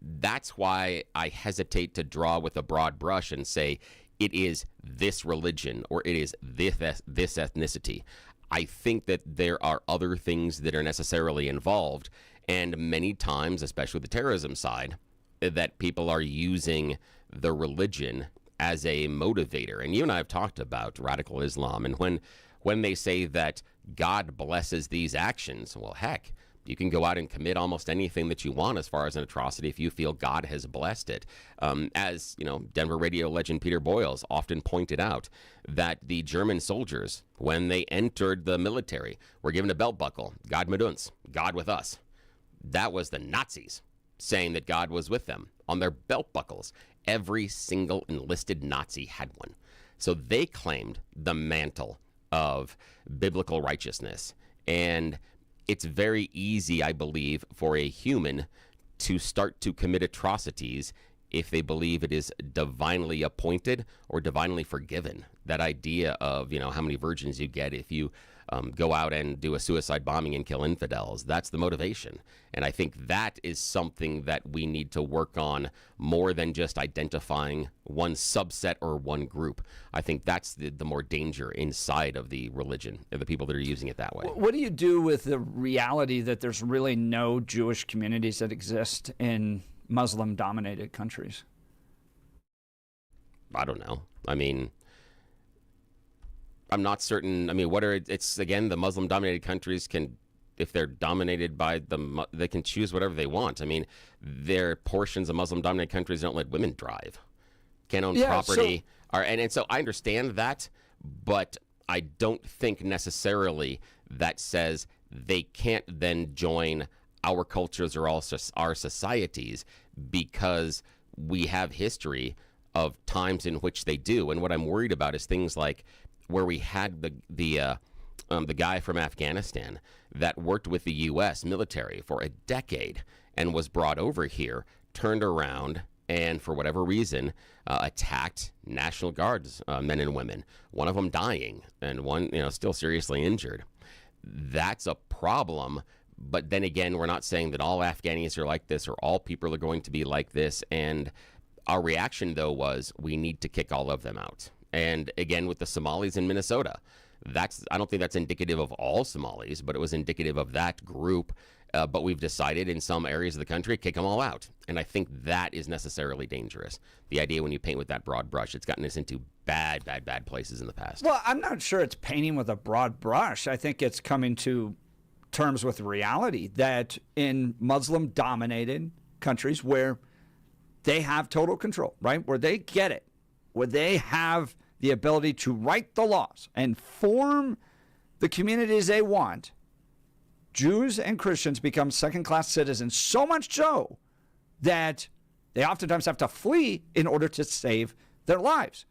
Speaker 3: that's why I hesitate to draw with a broad brush and say it is this religion or it is this ethnicity. I think that there are other things that are necessarily involved, and many times, especially the terrorism side, that people are using the religion as a motivator. And you and I have talked about radical Islam, and when they say that God blesses these actions, well, heck, you can go out and commit almost anything that you want as far as an atrocity if you feel God has blessed it. As Denver radio legend Peter Boyles often pointed out, that the German soldiers, when they entered the military, were given a belt buckle, God mit uns, God with us. That was the Nazis saying that God was with them on their belt buckles. Every single enlisted Nazi had one. So they claimed the mantle of biblical righteousness. And it's very easy, I believe, for a human to start to commit atrocities if they believe it is divinely appointed or divinely forgiven. That idea of, how many virgins you get if you go out and do a suicide bombing and kill infidels. That's the motivation. And I think that is something that we need to work on more than just identifying one subset or one group. I think that's the more danger inside of the religion, of the people that are using it that way.
Speaker 2: What do you do with the reality that there's really no Jewish communities that exist in Muslim-dominated countries?
Speaker 3: I don't know. I'm not certain. It's again, the Muslim-dominated countries can, if they're dominated by they can choose whatever they want. There are portions of Muslim-dominated countries that don't let women drive, can't own property. And so I understand that, but I don't think necessarily that says they can't then join our cultures or also our societies, because we have history of times in which they do. And what I'm worried about is things like where we had the guy from Afghanistan that worked with the U.S. military for a decade and was brought over here, turned around, and for whatever reason attacked National Guards men and women, one of them dying and one still seriously injured. That's a problem. But then again, we're not saying that all Afghanis are like this or all people are going to be like this. And our reaction, though, was we need to kick all of them out. And again, with the Somalis in Minnesota, I don't think that's indicative of all Somalis, but it was indicative of that group. But we've decided in some areas of the country, kick them all out. And I think that is necessarily dangerous. The idea when you paint with that broad brush, it's gotten us into bad places in the past.
Speaker 2: Well, I'm not sure it's painting with a broad brush. I think it's coming to terms with reality that in Muslim-dominated countries where they have total control, right, where they get it, where they have the ability to write the laws and form the communities they want, Jews and Christians become second-class citizens, so much so that they oftentimes have to flee in order to save their lives.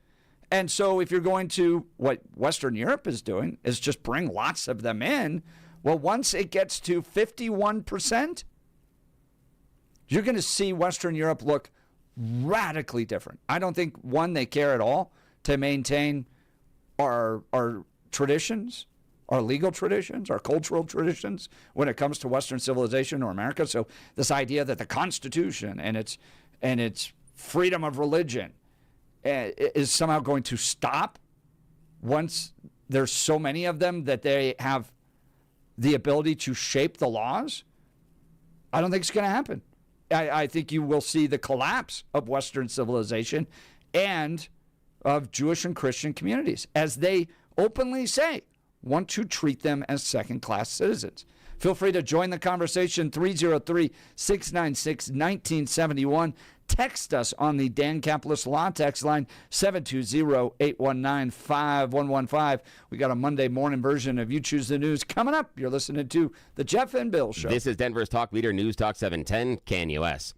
Speaker 2: And so if you're going to what Western Europe is doing is just bring lots of them in, well, once it gets to 51%, you're going to see Western Europe look radically different. I don't think, one, they care at all to maintain our traditions our legal traditions, our cultural traditions when it comes to Western civilization or America. So this idea that the Constitution and its freedom of religion is somehow going to stop once there's so many of them that they have the ability to shape the laws, I don't think it's going to happen. I think you will see the collapse of Western civilization and of Jewish and Christian communities as they openly say want to treat them as second-class citizens. Feel free to join the conversation, 303-696-1971. Text us on the Dan Capitalist Law text line, 720-819-5115. We got a Monday morning version of You Choose the News coming up. You're listening to The Jeff and Bill Show.
Speaker 3: This is Denver's Talk Leader, News Talk 710, KNUS.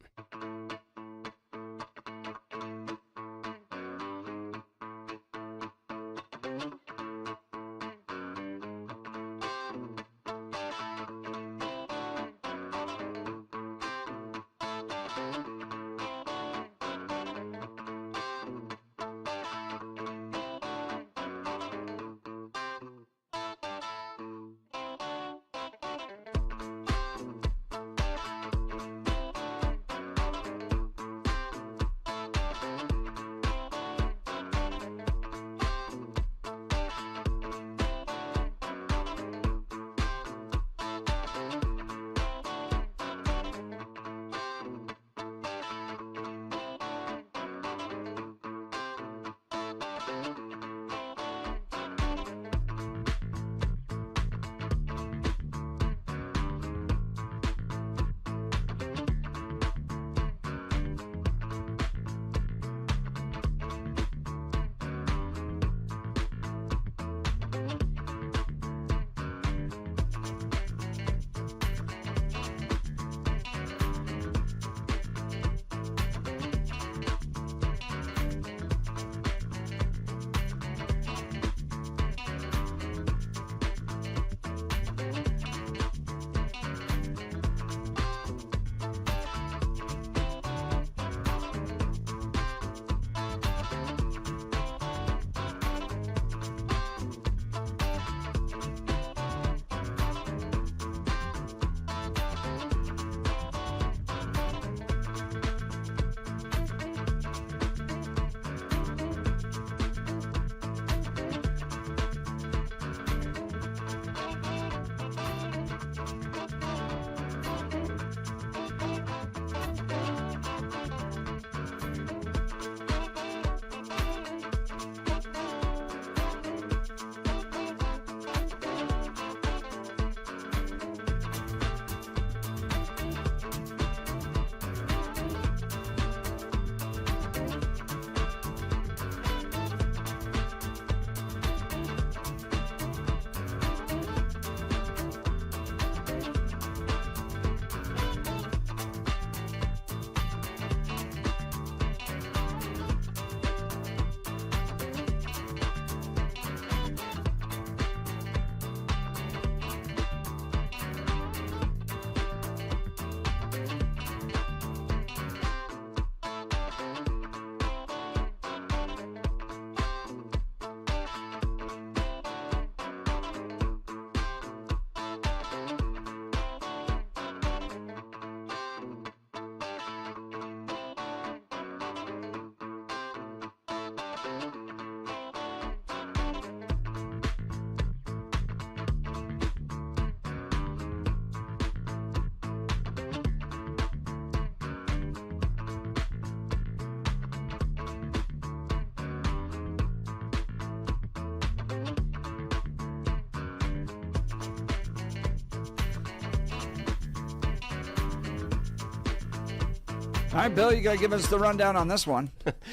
Speaker 2: All right, Bill, you got to give us the rundown on this one.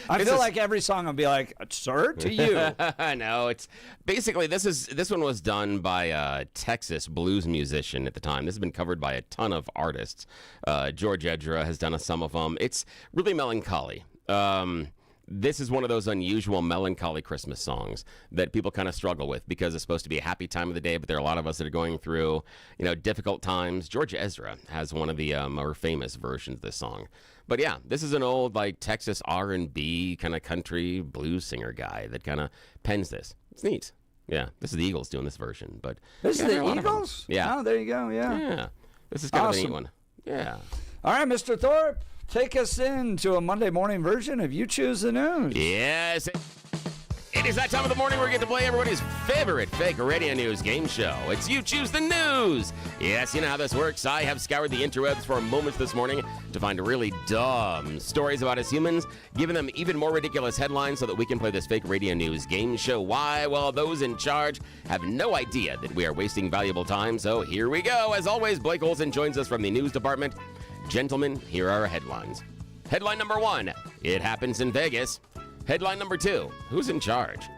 Speaker 2: I feel like every song will be like, sir, to you.
Speaker 3: No, it's basically this one was done by a Texas blues musician at the time. This has been covered by a ton of artists. George Ezra has done some of them. It's really melancholy. This is one of those unusual melancholy Christmas songs that people kind of struggle with because it's supposed to be a happy time of the day, but there are a lot of us that are going through, difficult times. George Ezra has one of the more famous versions of this song. But yeah, this is an old Texas R&B kind of country blues singer guy that kind of pens this. It's neat. Yeah, this is the Eagles doing this version, but
Speaker 2: This is
Speaker 3: there are a
Speaker 2: the
Speaker 3: lot of them.
Speaker 2: Eagles?
Speaker 3: Yeah.
Speaker 2: Oh, there you go. Yeah.
Speaker 3: Yeah. This is kind of a neat
Speaker 2: Awesome.
Speaker 3: one. Yeah.
Speaker 2: All right, Mr. Thorpe, take us into a Monday morning version of You Choose the News.
Speaker 3: Yes. It is that time of the morning where we get to play everybody's favorite fake radio news game show. It's You Choose the News. Yes, you know how this works. I have scoured the interwebs for moments this morning to find really dumb stories about us humans, giving them even more ridiculous headlines so that we can play this fake radio news game show. Why? Well, those in charge have no idea that we are wasting valuable time, so here we go. As always, Blake Olson joins us from the news department. Gentlemen, here are our headlines. Headline number 1, it happens in Vegas. Headline number 2, who's in charge?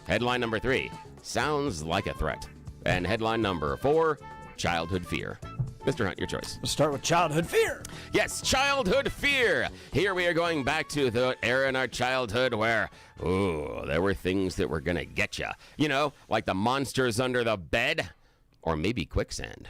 Speaker 3: Headline number 3, sounds like a threat. And headline number 4, childhood fear. Mr. Hunt, your choice.
Speaker 2: Let's start with childhood fear.
Speaker 3: Yes, childhood fear. Here we are going back to the era in our childhood where, there were things that were going to get you. You know, like the monsters under the bed, or maybe quicksand.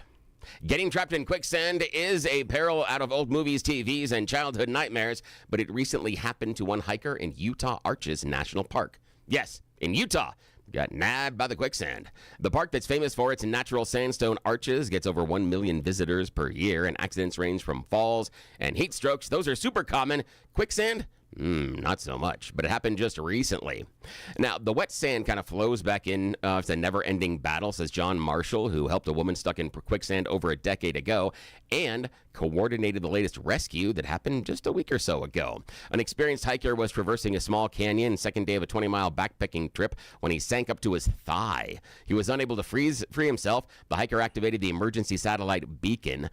Speaker 3: Getting trapped in quicksand is a peril out of old movies, TVs, and childhood nightmares, but it recently happened to one hiker in Utah Arches National Park. Yes, in Utah. Got nabbed by the quicksand. The park that's famous for its natural sandstone arches gets over 1 million visitors per year, and accidents range from falls and heat strokes. Those are super common. Quicksand? Not so much, but it happened just recently. Now, the wet sand kind of flows back in. It's a never-ending battle, says John Marshall, who helped a woman stuck in quicksand over a decade ago and coordinated the latest rescue that happened just a week or so ago. An experienced hiker was traversing a small canyon, second day of a 20-mile backpacking trip, when he sank up to his thigh. He was unable to free himself. The hiker activated the emergency satellite beacon.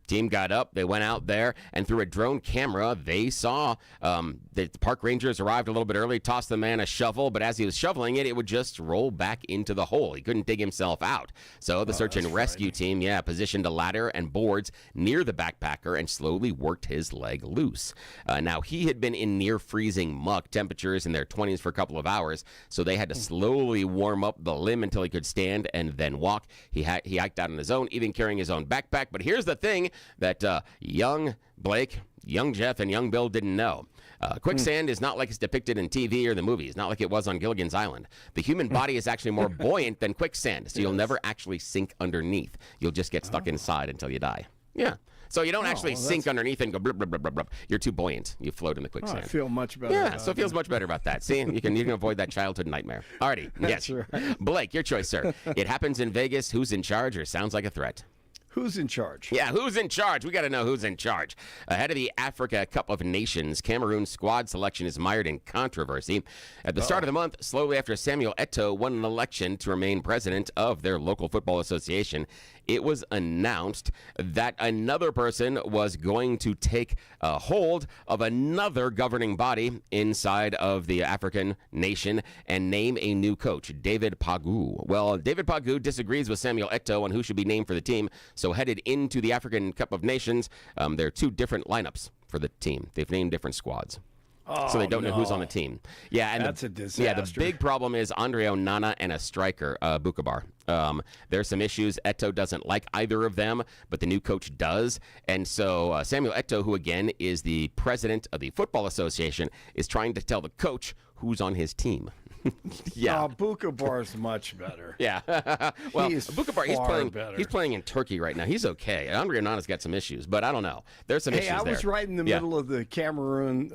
Speaker 3: Team got up, they went out there, and through a drone camera, they saw the park rangers arrived a little bit early, tossed the man a shovel, but as he was shoveling it, it would just roll back into the hole. He couldn't dig himself out. So the search and rescue team, positioned a ladder and boards near the backpacker and slowly worked his leg loose. Now, he had been in near freezing muck, temperatures in their 20s for a couple of hours, so they had to slowly warm up the limb until he could stand and then walk. He hiked out on his own, even carrying his own backpack. But here's the thing that young Blake, young Jeff, and young Bill didn't know. Quicksand is not like it's depicted in TV or the movies, not like it was on Gilligan's Island. The human body is actually more buoyant than quicksand, so you'll never actually sink underneath. You'll just get stuck inside until you die. Yeah. So you don't actually sink underneath and go blub, blub, blub, blub, blub. You're too buoyant. You float in the quicksand.
Speaker 6: I feel much better.
Speaker 3: Yeah, so it feels much better about that. See, you can avoid that childhood nightmare. Alrighty. Yes.
Speaker 6: Right.
Speaker 3: Blake, your choice, sir. It happens in Vegas. Who's in charge or sounds like a threat?
Speaker 6: Who's in charge?
Speaker 3: Yeah, who's in charge? We got to know who's in charge. Ahead of the Africa Cup of Nations, Cameroon's squad selection is mired in controversy. At the start of the month, slowly after Samuel Eto'o won an election to remain president of their local football association, it was announced that another person was going to take hold of another governing body inside of the African nation and name a new coach, David Pagou. Well, David Pagou disagrees with Samuel Eto'o on who should be named for the team, so headed into the African Cup of Nations, there are two different lineups for the team. They've named different squads. So they don't know who's on the team. Yeah, and
Speaker 6: that's a disaster.
Speaker 3: Yeah, the big problem is Andre Onana and a striker, Bukabar. There's some issues. Eto'o doesn't like either of them, but the new coach does. And so Samuel Eto'o, who again is the president of the Football Association, is trying to tell the coach who's on his team. Yeah.
Speaker 6: Bukabar's much better.
Speaker 3: Yeah. Well,
Speaker 6: He's
Speaker 3: Bukabar, he's playing in Turkey right now. He's okay. Andre Onana's got some issues, but I don't know. There's some issues there.
Speaker 6: I was right in the middle of the Cameroon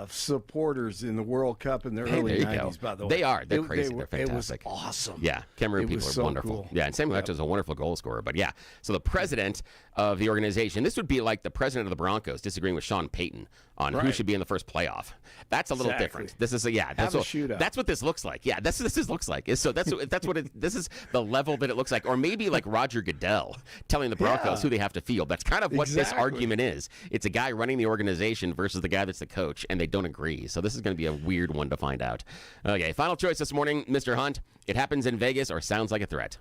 Speaker 6: supporters in the World Cup in the early 90s, by the way.
Speaker 3: They are. They're crazy. They're fantastic.
Speaker 6: It was awesome.
Speaker 3: Yeah. Cameroon people are wonderful.
Speaker 6: Cool.
Speaker 3: Yeah, and Samuel Eto'o is a wonderful goal scorer. But yeah, so the president of the organization, this would be like the president of the Broncos disagreeing with Sean Payton on who should be in the first playoff. That's a little different. This is that's what this looks like. Yeah, that's what this looks like. So this is the level that it looks like. Or maybe like Roger Goodell telling the Broncos who they have to field. That's kind of what this argument is. It's a guy running the organization versus the guy that's the coach, and they don't agree. So this is going to be a weird one to find out. Okay, final choice this morning, Mr. Hunt. It happens in Vegas or sounds like a threat?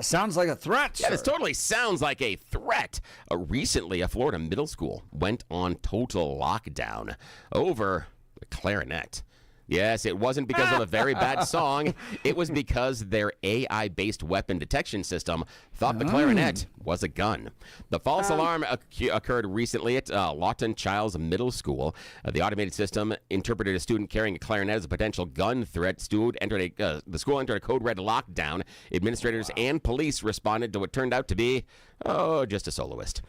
Speaker 2: Sounds like a threat, sir.
Speaker 3: Yeah, this totally sounds like a threat. Recently, a Florida middle school went on total lockdown over the clarinet. Yes, it wasn't because of a very bad song. It was because their AI-based weapon detection system thought the clarinet was a gun. The false alarm occurred recently at Lawton Childs Middle School. The automated system interpreted a student carrying a clarinet as a potential gun threat. The school entered a code red lockdown. Administrators and police responded to what turned out to be, just a soloist.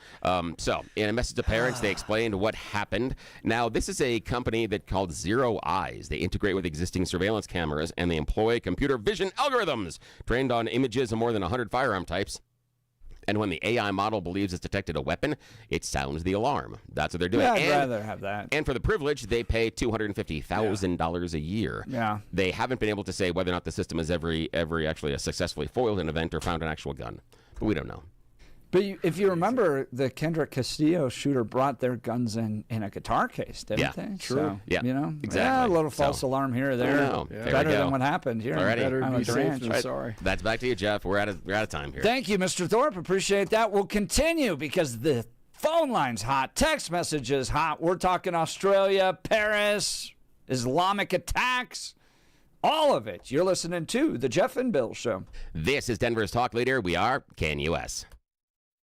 Speaker 3: So, in a message to parents, they explained what happened. Now, this is a company that called Zero Eyes. They integrate with existing surveillance cameras, and they employ computer vision algorithms trained on images of more than 100 firearm types. And when the AI model believes it's detected a weapon, it sounds the alarm. That's what they're doing.
Speaker 2: Yeah, I'd rather have that.
Speaker 3: And for the privilege, they pay $250,000 a year.
Speaker 2: Yeah.
Speaker 3: They haven't been able to say whether or not the system has ever actually successfully foiled an event or found an actual gun. But we don't know.
Speaker 2: But if you remember, the Kendrick Castillo shooter brought their guns in a guitar case, didn't they?
Speaker 6: True.
Speaker 2: So,
Speaker 3: Yeah,
Speaker 2: exactly.
Speaker 3: yeah,
Speaker 2: a little false alarm here or there. Better than what happened here.
Speaker 6: Better
Speaker 2: I'm
Speaker 6: be
Speaker 2: a
Speaker 6: safe
Speaker 2: ranch.
Speaker 6: than sorry.
Speaker 3: That's back to you, Jeff. We're out of time here.
Speaker 2: Thank you, Mr. Thorpe. Appreciate that. We'll continue because the phone line's hot. Text messages hot. We're talking Australia, Paris, Islamic attacks. All of it. You're listening to The Jeff and Bill Show.
Speaker 3: This is Denver's talk leader. We are KNUS.